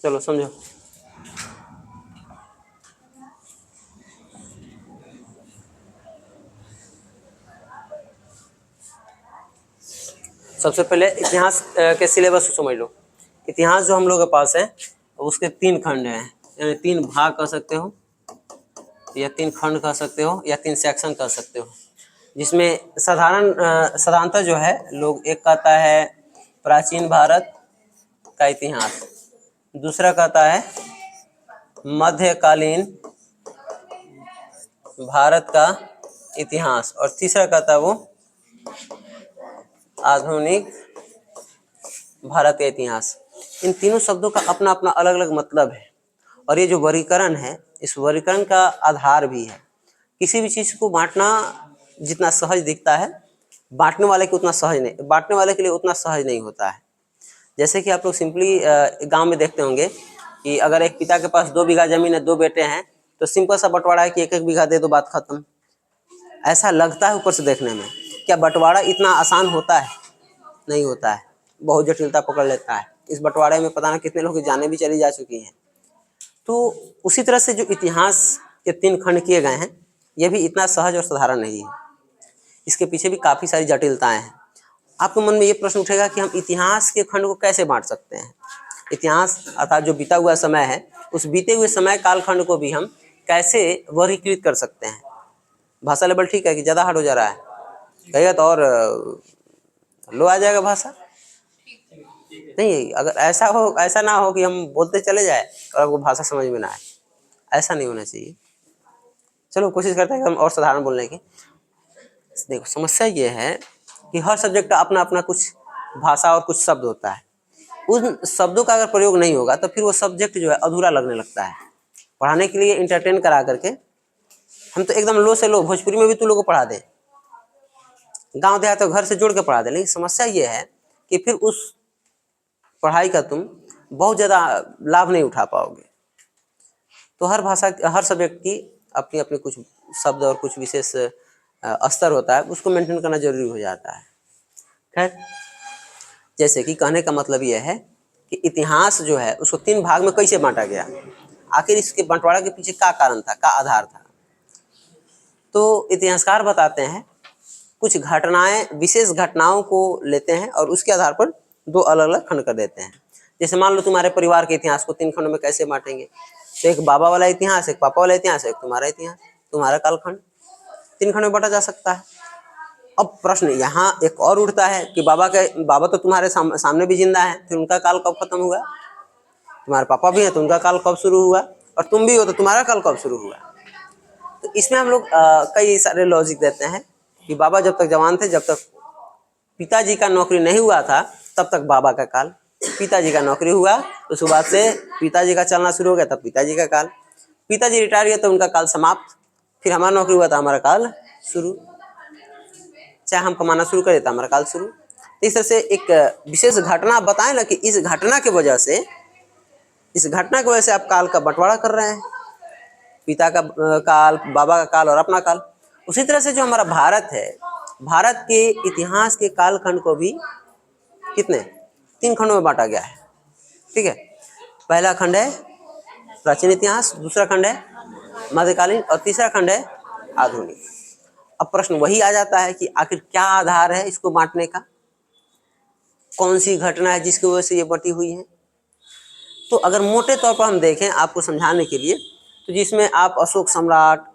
चलो समझो। सबसे पहले इतिहास के सिलेबस को समझ लो। इतिहास जो हम लोग के पास है उसके 3 खंड हैं, यानी 3 भाग कह सकते हो, या 3 खंड कह सकते हो, या 3 सेक्शन कह सकते हो। जिसमें साधारणतः जो है लोग एक कहता है प्राचीन भारत का इतिहास, दूसरा कहता है मध्यकालीन भारत का इतिहास, और तीसरा कहता है वो आधुनिक भारत का इतिहास। इन तीनों शब्दों का अपना अपना अलग अलग मतलब है, और ये जो वर्गीकरण है इस वर्गीकरण का आधार भी है। किसी भी चीज़ को बांटना जितना सहज दिखता है, बांटने वाले के लिए उतना सहज नहीं होता है। जैसे कि आप लोग सिंपली गांव में देखते होंगे कि अगर एक पिता के पास 2 बीघा जमीन है, 2 बेटे हैं, तो सिंपल सा बंटवारा है कि 1-1 बीघा दे दो, बात खत्म। ऐसा लगता है ऊपर से देखने में। क्या बंटवारा इतना आसान होता है? नहीं होता है, बहुत जटिलता पकड़ लेता है। इस बंटवारे में पता ना कितने लोग की जानें भी चली जा चुकी हैं। तो उसी तरह से जो इतिहास के 3 खंड किए गए हैं, यह भी इतना सहज और साधारण नहीं है। इसके पीछे भी काफ़ी सारी जटिलताएं हैं। आपके मन में ये प्रश्न उठेगा कि हम इतिहास के खंड को कैसे बांट सकते हैं। इतिहास अर्थात जो बीता हुआ समय है, उस बीते हुए समय कालखंड को भी हम कैसे वर्गीकृत कर सकते हैं। भाषा लेवल ठीक है कि ज़्यादा हार्ड हो जा रहा है? कहेगा तो और लो आ जाएगा भाषा। नहीं, अगर ऐसा ना हो कि हम बोलते चले जाए और आपको भाषा समझ में ना आए, ऐसा नहीं होना चाहिए। चलो कोशिश करते हैं कि हम और साधारण बोलने की। देखो समस्या ये है कि हर सब्जेक्ट का अपना अपना कुछ भाषा और कुछ शब्द होता है। उन शब्दों का अगर प्रयोग नहीं होगा तो फिर वो सब्जेक्ट जो है अधूरा लगने लगता है। पढ़ाने के लिए इंटरटेन करा करके हम तो एकदम लो से लो भोजपुरी में भी तुम लोग को पढ़ा दें, गांव देहात तो घर से जोड़ के पढ़ा दें, लेकिन समस्या ये है कि फिर उस पढ़ाई का तुम बहुत ज़्यादा लाभ नहीं उठा पाओगे। तो हर सब्जेक्ट की अपनी अपनी कुछ शब्द और कुछ विशेष स्तर होता है, उसको मेंटेन करना जरूरी हो जाता है। खैर, जैसे कि कहने का मतलब यह है कि इतिहास जो है उसको 3 भाग में कैसे बांटा गया, आखिर इसके बंटवारा के पीछे क्या कारण था, क्या आधार था। तो इतिहासकार बताते हैं कुछ घटनाएं, विशेष घटनाओं को लेते हैं और उसके आधार पर 2 अलग अलग खंड कर देते हैं। जैसे मान लो तुम्हारे परिवार के इतिहास को 3 खंडों में कैसे बांटेंगे, तो एक बाबा वाला इतिहास, एक पापा वाला इतिहास, एक तुम्हारा इतिहास, तुम्हारा कालखंड, 3 खंड में बांटा जा सकता है। अब प्रश्न यहाँ एक और उठता है कि बाबा तो तुम्हारे सामने भी जिंदा है, फिर उनका काल कब खत्म हुआ? तुम्हारे पापा भी हैं तो उनका काल कब शुरू हुआ? और तुम भी हो तो तुम्हारा काल कब शुरू हुआ? तो इसमें हम लोग कई सारे लॉजिक देते हैं कि बाबा जब तक जवान थे, जब तक पिताजी का नौकरी नहीं हुआ था तब तक बाबा का काल, पिताजी का नौकरी हुआ तो उसके बाद से पिताजी का चलना शुरू हो गया तब पिताजी का काल, पिताजी रिटायर किया तो उनका काल समाप्त, फिर हमारा नौकरी हुआ था हमारा काल शुरू, चाहे हम कमाना शुरू करें तो हमारा काल शुरू। इस तरह से एक विशेष घटना बताएं ना कि इस घटना की वजह से आप काल का बंटवारा कर रहे हैं, पिता का काल, बाबा का काल और अपना काल। उसी तरह से जो हमारा भारत है, भारत के इतिहास के कालखंड को भी कितने 3 खंडों में बांटा गया है। ठीक है, पहला खंड है प्राचीन इतिहास, दूसरा खंड है मध्यकालीन और तीसरा खंड है आधुनिक। अब प्रश्न वही आ जाता है कि आखिर क्या आधार है इसको बांटने का, कौन सी घटना है जिसकी वजह से ये बटी हुई है। तो अगर मोटे तौर पर हम देखें आपको समझाने के लिए, तो जिसमें आप अशोक सम्राट,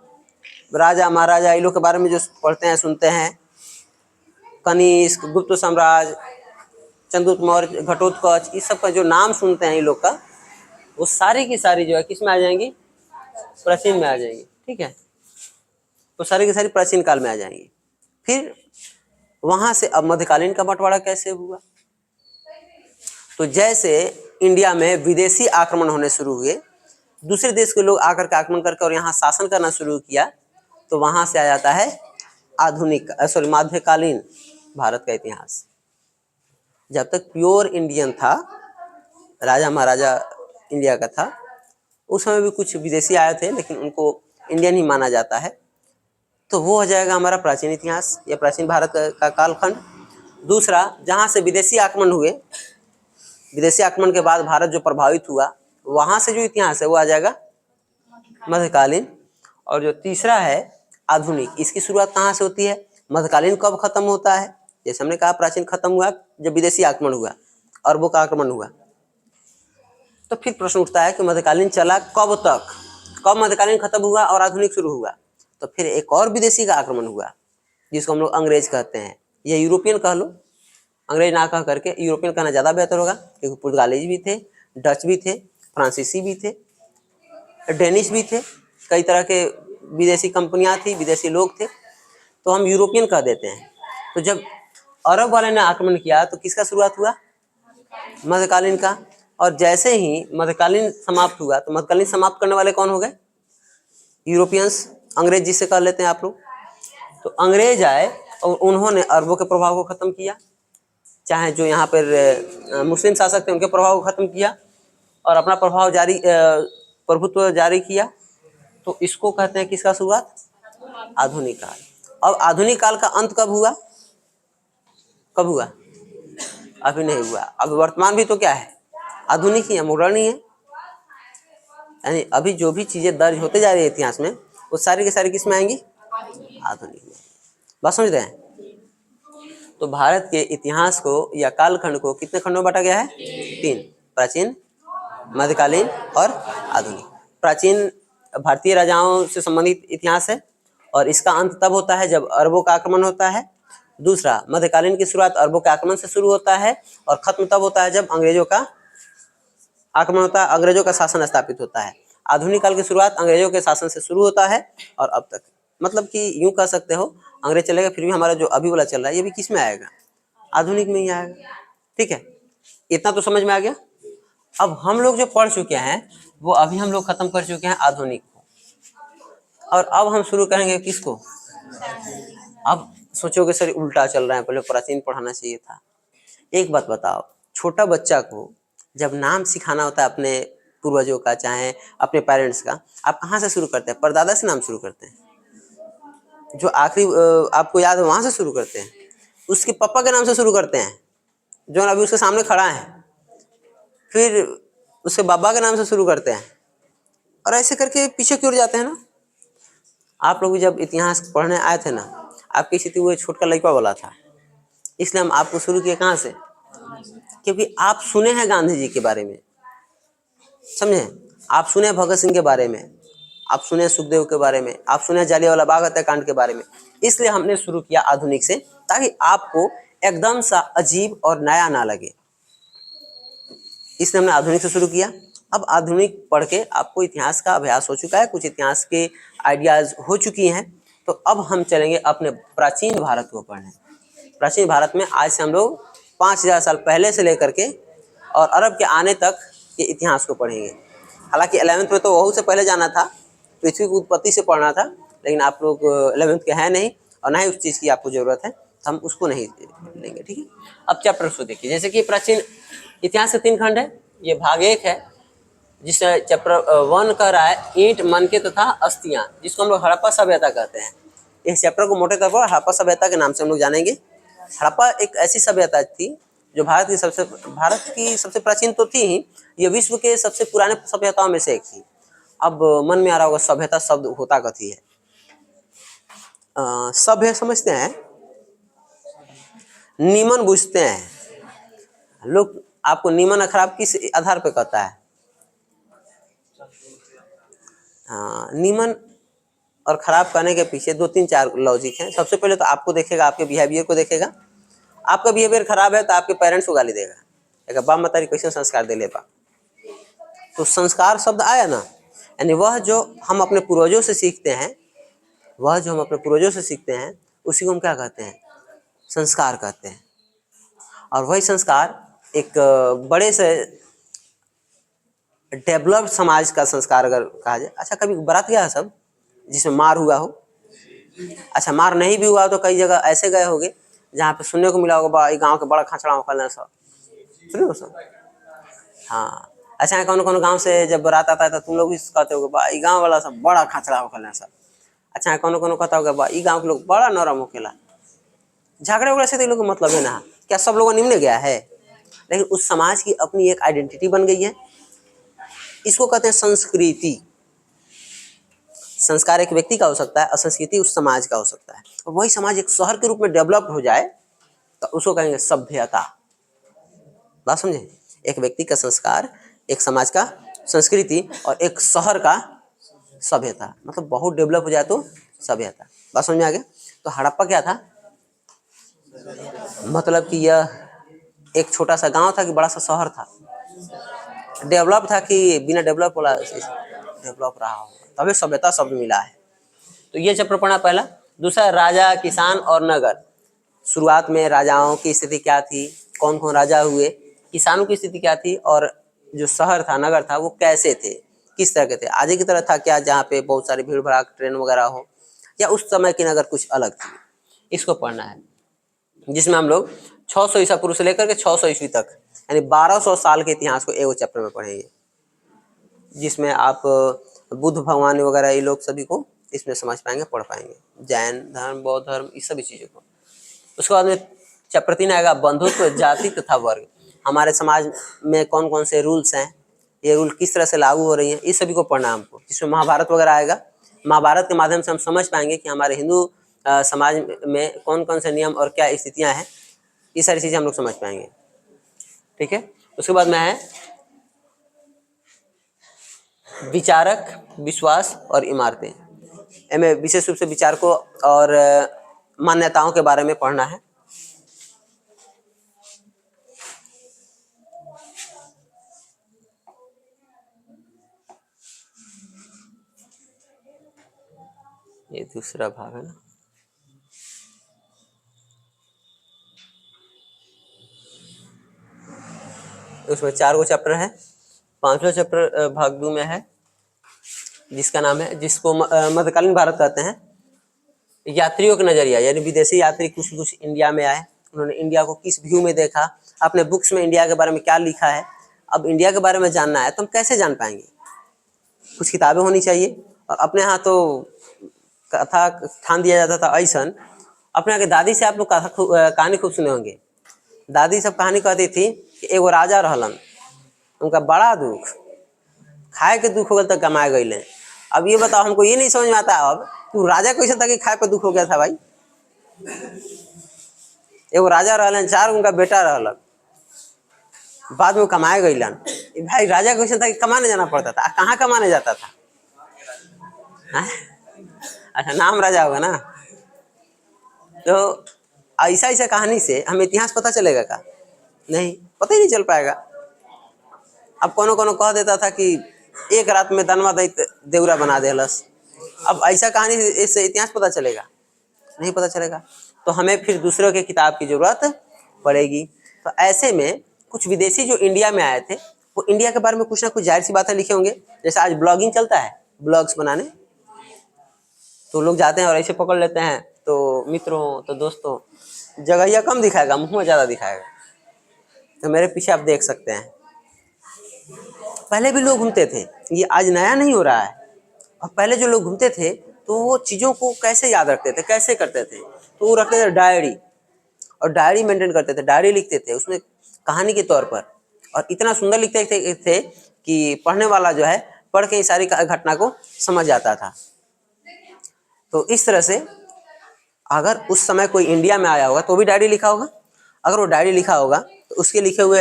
राजा महाराजा इन लोग के बारे में जो पढ़ते हैं सुनते हैं, कनिष्क, गुप्त साम्राज्य, चंद्रगुप्त मौर्य, घटोत्कच, इस सब का जो नाम सुनते हैं इन लोग का, वो सारी की सारी जो है किस में आ जाएंगी? प्राचीन में आ जाएंगी। ठीक है, तो सारी की सारी प्राचीन काल में आ जाएंगी। फिर वहां से अब मध्यकालीन का बंटवारा कैसे हुआ? तो जैसे इंडिया में विदेशी आक्रमण होने शुरू हुए, दूसरे देश के लोग आकर के आक्रमण करके और यहाँ शासन करना शुरू किया, तो वहां से आ जाता है मध्यकालीन भारत का इतिहास। जब तक प्योर इंडियन था, राजा महाराजा इंडिया का था, उस समय भी कुछ विदेशी आए थे लेकिन उनको इंडियन ही माना जाता है। तो वो हो जाएगा हमारा प्राचीन इतिहास या प्राचीन भारत का कालखंड। दूसरा, जहाँ से विदेशी आक्रमण हुए, विदेशी आक्रमण के बाद भारत जो प्रभावित हुआ वहां से जो इतिहास है वो आ जाएगा मध्यकालीन। और जो तीसरा है आधुनिक, इसकी शुरुआत कहाँ से होती है, मध्यकालीन कब खत्म होता है। जैसे हमने कहा प्राचीन खत्म हुआ जब विदेशी आक्रमण हुआ, अरबों का आक्रमण हुआ। तो फिर प्रश्न उठता है कि मध्यकालीन चला कब तक, कब मध्यकालीन खत्म हुआ और आधुनिक शुरू हुआ। तो फिर एक और विदेशी का आक्रमण हुआ जिसको हम लोग अंग्रेज कहते हैं, या यूरोपियन कह लो, अंग्रेज ना कह करके यूरोपियन कहना ज़्यादा बेहतर होगा, क्योंकि पुर्तगालीज भी थे, डच भी थे, फ्रांसीसी भी थे, डेनिश भी थे, कई तरह के विदेशी कंपनियां थी, विदेशी लोग थे, तो हम यूरोपियन कह देते हैं। तो जब अरब वाले ने आक्रमण किया तो किसका शुरुआत हुआ, मध्यकालीन का। और जैसे ही मध्यकालीन समाप्त हुआ तो मध्यकालीन समाप्त करने वाले कौन हो गए, यूरोपियंस, अंग्रेज जिसे कह लेते हैं आप लोग। तो अंग्रेज आए और उन्होंने अरबों के प्रभाव को खत्म किया, चाहे जो यहाँ पर मुस्लिम शासक थे उनके प्रभाव को खत्म किया और अपना प्रभाव जारी प्रभुत्व जारी किया। तो इसको कहते हैं किसका शुरुआत, आधुनिक काल। अब आधुनिक काल का अंत कब हुआ, कब हुआ, अभी नहीं हुआ। अभी वर्तमान भी तो क्या है, आधुनिक ही है, मॉडर्न ही है। यानी अभी जो भी चीजें दर्ज होते जा रही है इतिहास में वो सारी की सारी किस में आएंगी, आधुनिक में। बात समझ रहे हैं। तो भारत के इतिहास को या कालखंड को कितने खंडों में बांटा गया है, 3, प्राचीन, मध्यकालीन और आधुनिक। प्राचीन भारतीय राजाओं से संबंधित इतिहास है और इसका अंत तब होता है जब अरबों का आक्रमण होता है। दूसरा, मध्यकालीन की शुरुआत अरबों के आक्रमण से शुरू होता है और खत्म तब होता है जब अंग्रेजों का आक्रमण होता है, अंग्रेजों का शासन स्थापित होता है। आधुनिक काल की शुरुआत अंग्रेजों के शासन से शुरू होता है और अब तक, मतलब कि यूं कह सकते हो अंग्रेज चलेगा फिर भी हमारा जो अभी वाला चल रहा है ये भी किस में आएगा, आधुनिक में ही आएगा। ठीक है, इतना तो समझ में आ गया। अब हम लोग जो पढ़ चुके हैं वो अभी हम लोग खत्म कर चुके हैं आधुनिक को, और अब हम शुरू करेंगे किसको। अब सोचोगे सर उल्टा चल रहा है, पहले प्राचीन पढ़ाना चाहिए था। एक बात बताओ, छोटा बच्चा को जब नाम सिखाना होता है अपने पूर्वजों का चाहे अपने पेरेंट्स का, आप कहाँ से शुरू करते हैं, परदादा से नाम शुरू करते हैं, जो आखिरी आपको याद है वहां से शुरू करते हैं, उसके पापा के नाम से शुरू करते हैं जो अभी उसके सामने खड़ा है, फिर उसके बाबा के नाम से शुरू करते हैं, और ऐसे करके पीछे की ओर जाते हैं ना। आप लोग जब इतिहास पढ़ने आए थे ना, आपकी स्थिति वो छोटका लड़का वाला था, इसलिए हम आपको शुरू किए कहाँ से, क्योंकि आप सुने हैं गांधी जी के बारे में, समझे, आप सुने भगत सिंह के बारे में, आप सुने सुखदेव के बारे में, आप सुने जलियांवाला बाग हत्याकांड के बारे में, इसलिए हमने शुरू किया आधुनिक से, ताकि आपको एकदम सा अजीब और नया ना लगे, इसलिए हमने आधुनिक से शुरू किया। अब आधुनिक पढ़ के आपको इतिहास का अभ्यास हो चुका है, कुछ इतिहास के आइडियाज हो चुकी हैं, तो अब हम चलेंगे अपने प्राचीन भारत को पढ़ने। प्राचीन भारत में आज से हम लोग 5000 साल पहले से लेकर के और अरब के आने तक के इतिहास को पढ़ेंगे। हालांकि 11th में तो वहू से पहले जाना था, पृथ्वी की उत्पत्ति से पढ़ना था, लेकिन आप लोग 11th के हैं नहीं और ना ही उस चीज़ की आपको ज़रूरत है, तो हम उसको नहीं लेंगे। ठीक है, अब चैप्टर को देखिए। जैसे कि प्राचीन इतिहास के 3 खंड है, ये भाग 1 है जिस चैप्टर 1 कह रहा है ईंट, मनके तथा अस्थियां, जिसको हम लोग हड़प्पा सभ्यता कहते हैं। इस चैप्टर को मोटे तौर पर हड़प्पा सभ्यता के नाम से हम लोग जानेंगे। हड़प्पा एक ऐसी सभ्यता थी जो भारत की सबसे प्राचीन तो थी ही, ये विश्व के सबसे पुराने सभ्यताओं में से एक थी। अब मन में आ रहा होगा सभ्यता शब्द होता कथी है, सभ्य समझते हैं, नीमन बुझते हैं लोग। आपको नीमन और खराब किस आधार पे कहता है, नीमन और खराब कहने के पीछे 2-3-4 लॉजिक हैं। सबसे पहले तो आपको देखेगा, आपके बिहेवियर को देखेगा। आपका बिहेवियर खराब है तो आपके पेरेंट्स को गाली देगा, बाप मतारी कैसे संस्कार दे ले बा। तो संस्कार शब्द आया ना, यानी वह जो हम अपने पूर्वजों से सीखते हैं, वह जो हम अपने पूर्वजों से सीखते हैं उसी को हम क्या कहते हैं, संस्कार कहते हैं। और वही संस्कार एक बड़े से डेवलप्ड समाज का संस्कार अगर कहा जाए। अच्छा, कभी बारात गया सब जिसमें मार हुआ हो? अच्छा, मार नहीं भी हुआ तो कई जगह ऐसे गए होंगे जहाँ पे सुनने को मिला होगा गांव के बड़ा खचड़ा होकर सब सुने हो सब। हाँ, अच्छा, कौन गांव से जब बारात आता है तो तुम लोग भी कहते हो बा गाँव वाला सब बड़ा खचड़ा होकर सब। अच्छा, कौन कहता होगा बा गाँव के लोग बड़ा नरम होकेला। झगड़े उगड़े से तो लोग मतलब है ना, क्या सब लोगों निम्न गया है, लेकिन उस समाज की अपनी एक आइडेंटिटी बन गई है। इसको कहते हैं संस्कृति। संस्कार एक व्यक्ति का हो सकता है और संस्कृति उस समाज का हो सकता है। और वही समाज एक शहर के रूप में डेवलप हो जाए तो उसको कहेंगे सभ्यता। बात समझे? एक व्यक्ति का संस्कार, एक समाज का संस्कृति और एक शहर का सभ्यता, मतलब बहुत डेवलप हो जाए तो सभ्यता। बात समझ में आ गया? तो हड़प्पा क्या था? मतलब कि यह एक छोटा सा गांव था कि बड़ा सा शहर था? डेवलप था कि बिना डेवलप वाला डेवलप रहा हो, तभी सभ्यता शब्द मिला है। तो ये चैप्टर पढ़ना पहला। दूसरा, राजा, किसान और नगर। शुरुआत में राजाओं की स्थिति क्या थी, कौन कौन राजा हुए, किसानों की स्थिति क्या थी, और जो शहर था, नगर था, वो कैसे थे, किस तरह के थे, आजे की तरह था क्या जहाँ पे बहुत सारी भीड़ भड़ाक ट्रेन वगैरह हो, या उस समय की नगर कुछ अलग थी। इसको पढ़ना है, जिसमें हम लोग 600 ईसा पूर्व से लेकर के 600 ईस्वी तक, यानी 1200 साल के इतिहास को एक चैप्टर में पढ़ेंगे, जिसमें आप बुद्ध भगवान वगैरह ये लोग सभी को इसमें समझ पाएंगे, पढ़ पाएंगे, जैन धर्म, बौद्ध धर्म, इस सभी चीज़ों को। उसके बाद में चैप्टर 3 आएगा बंधुत्व, जाति तथा वर्ग। हमारे समाज में कौन कौन से रूल्स हैं, ये रूल किस तरह से लागू हो रही हैं, इस सभी को पढ़ना है हमको। जिसमें महाभारत वगैरह आएगा। महाभारत के माध्यम से हम समझ पाएंगे कि हमारे हिंदू समाज में कौन कौन से नियम और क्या स्थितियाँ हैं, ये सारी चीज़ें हम लोग समझ पाएंगे। ठीक है। उसके बाद में है विचारक, विश्वास और इमारतें। इनमें विशेष रूप से विचारकों और मान्यताओं के बारे में पढ़ना है। ये दूसरा भाग है ना। उसमें 4 गो चैप्टर है। 5वां चैप्टर भाग 2 में है, जिसका नाम है, जिसको मध्यकालीन भारत कहते हैं। यात्रियों का नजरिया, यानी विदेशी यात्री कुछ कुछ इंडिया में आए, उन्होंने इंडिया को किस व्यू में देखा, अपने बुक्स में इंडिया के बारे में क्या लिखा है। अब इंडिया के बारे में जानना है तो हम कैसे जान पाएंगे? कुछ किताबें होनी चाहिए। और अपने यहाँ तो कथा ठान दिया जाता था ऐसा। अपने यहाँ के दादी से आप लोग कहानी खूब सुने होंगे। दादी सब कहानी कहती थी कि एगो राजा रहलन, उनका बड़ा दुख, खाए के दुख हो गया तो कमाए गए। अब ये बताओ, हमको ये नहीं समझ में आता अब तू राजा कैसे था कि खाए पे दुख हो गया था भाई? एगो राजा रहलन, 4 उनका बेटा रहलन, बाद में कमाए गईलन। भाई राजा कैसे था कि कमाने जाना पड़ता था? कहाँ कमाने जाता था? अच्छा, नाम राजा होगा ना। तो ऐसा ऐसा कहानी से हमें इतिहास पता चलेगा का? नहीं, पता ही नहीं चल पाएगा। अब कोनो कोनो कह देता था कि एक रात में दनवा दैत देवरा बना देलस। अब ऐसा कहानी इससे इतिहास पता चलेगा? नहीं पता चलेगा। तो हमें फिर दूसरों के किताब की जरूरत पड़ेगी। तो ऐसे में कुछ विदेशी जो इंडिया में आए थे, वो इंडिया के बारे में कुछ ना कुछ जाहिर सी बातें लिखे होंगे। जैसे आज ब्लॉगिंग चलता है, ब्लॉग्स बनाने, तो लोग जाते हैं और ऐसे पकड़ लेते हैं। तो मित्रों, तो दोस्तों, जगह कम दिखाएगा, मुँह में ज़्यादा दिखाएगा। तो मेरे पीछे आप देख सकते हैं, पहले भी लोग घूमते थे, ये आज नया नहीं हो रहा है। और पहले जो लोग घूमते थे तो वो चीज़ों को कैसे याद रखते थे, कैसे करते थे? तो वो रखते थे डायरी, और डायरी मेंटेन करते थे, डायरी लिखते थे उसमें कहानी के तौर पर। और इतना सुंदर लिखते थे कि पढ़ने वाला जो है पढ़ के सारी घटना को समझ जाता था। तो इस तरह से अगर उस समय कोई इंडिया में आया होगा तो भी डायरी लिखा होगा। अगर वो डायरी लिखा होगा तो उसके लिखे हुए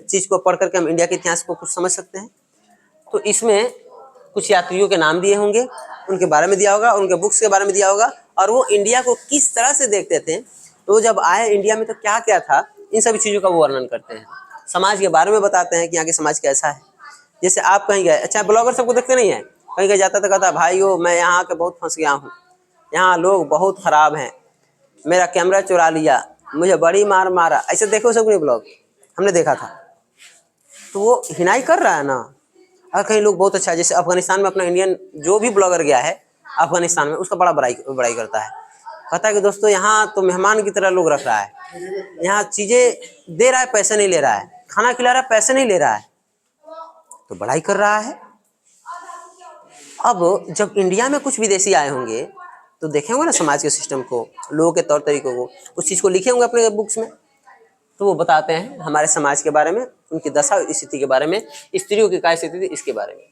चीज़ को पढ़ करके हम इंडिया के इतिहास को कुछ समझ सकते हैं। तो इसमें कुछ यात्रियों के नाम दिए होंगे, उनके बारे में दिया होगा, उनके बुक्स के बारे में दिया होगा, और वो इंडिया को किस तरह से देखते थे, तो जब आए इंडिया में तो क्या क्या था, इन सभी चीज़ों का वो वर्णन करते हैं। समाज के बारे में बताते हैं कि यहाँ के समाज कैसा है। जैसे आप कहीं गए, अच्छा ब्लॉगर सबको देखते नहीं है, कहीं कहीं जाता तो कहता भाइयों मैं यहाँ के बहुत फंस गया हूँ, यहाँ लोग बहुत खराब हैं, मेरा कैमरा चुरा लिया, मुझे बड़ी मार मारा, ऐसे देखो सब ब्लॉग हमने देखा था। तो वो हिनाई कर रहा है ना। और कई लोग बहुत अच्छा, जैसे अफगानिस्तान में अपना इंडियन जो भी ब्लॉगर गया है अफगानिस्तान में, उसका बड़ा बड़ाई करता है। कहता है कि दोस्तों यहाँ तो मेहमान की तरह लोग रख रहा है, यहाँ चीज़ें दे रहा है, पैसे नहीं ले रहा है, खाना खिला रहा है, पैसे नहीं ले रहा है, तो बड़ाई कर रहा है। अब जब इंडिया में कुछ विदेशी आए होंगे तो देखे होंगे ना समाज के सिस्टम को, लोगों के तौर तरीकों को, उस चीज़ को लिखे होंगे अपने बुक्स में। तो वो बताते हैं हमारे समाज के बारे में, उनकी दशा स्थिति के बारे में, स्त्रियों की क्या स्थिति थी इसके बारे में।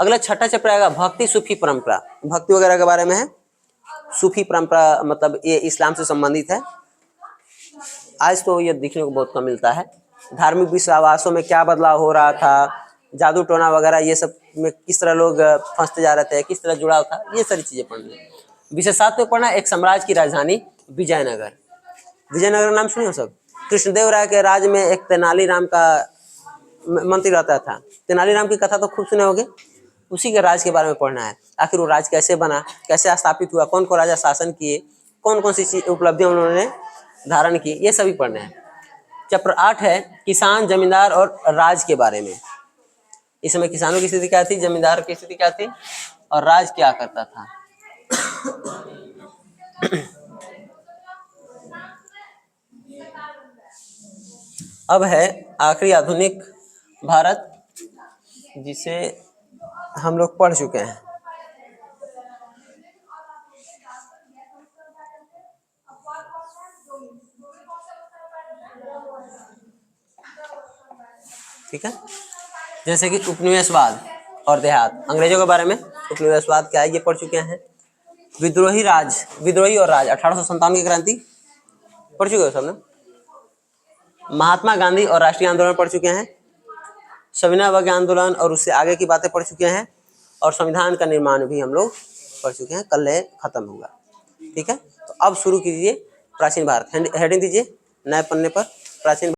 अगला छठा चैप्टर आएगा भक्ति सूफी परंपरा, भक्ति वगैरह के बारे में है। सूफी परंपरा मतलब ये इस्लाम से संबंधित है। आज तो ये देखने को बहुत कम मिलता है। धार्मिक विश्वासों में क्या बदलाव हो रहा था, जादू टोना वगैरह ये सब में किस तरह लोग फंसते जा रहे थे, किस तरह जुड़ाव था, ये सारी चीजें पढ़नी है। विषय 7 में पढ़ना एक साम्राज्य की राजधानी विजयनगर। विजयनगर नाम सुने हो सब? कृष्णदेव राय के राज में एक तेनालीराम का मंत्री रहता था। तेनालीराम की कथा तो खूब सुने होंगे। उसी के राज के बारे में पढ़ना है। आखिर वो राज कैसे बना, कैसे स्थापित हुआ, कौन कौन राजा शासन किए, कौन कौन सी उपलब्धियां उन्होंने धारण की, ये सभी पढ़ने हैं। चैप्टर 8 है किसान, जमींदार और राज के बारे में। इस समय किसानों की स्थिति क्या थी, जमींदार की स्थिति क्या थी और राज क्या करता था। अब है आखिरी आधुनिक भारत, जिसे हम लोग पढ़ चुके हैं। ठीक है, जैसे कि उपनिवेशवाद और देहात, अंग्रेजों के बारे में उपनिवेशवाद क्या है ये पढ़ चुके हैं। विद्रोही और राज 1857 की क्रांति पढ़ चुके हो सबने। महात्मा गांधी और राष्ट्रीय आंदोलन पढ़ चुके हैं। सविनय अवज्ञा आंदोलन और उससे आगे की बातें पढ़ चुके हैं। और संविधान का निर्माण भी हम लोग पढ़ चुके हैं। कल खत्म होगा। ठीक है, तो अब शुरू कीजिए प्राचीन भारत। हेडिंग दीजिए नए पन्ने पर प्राचीन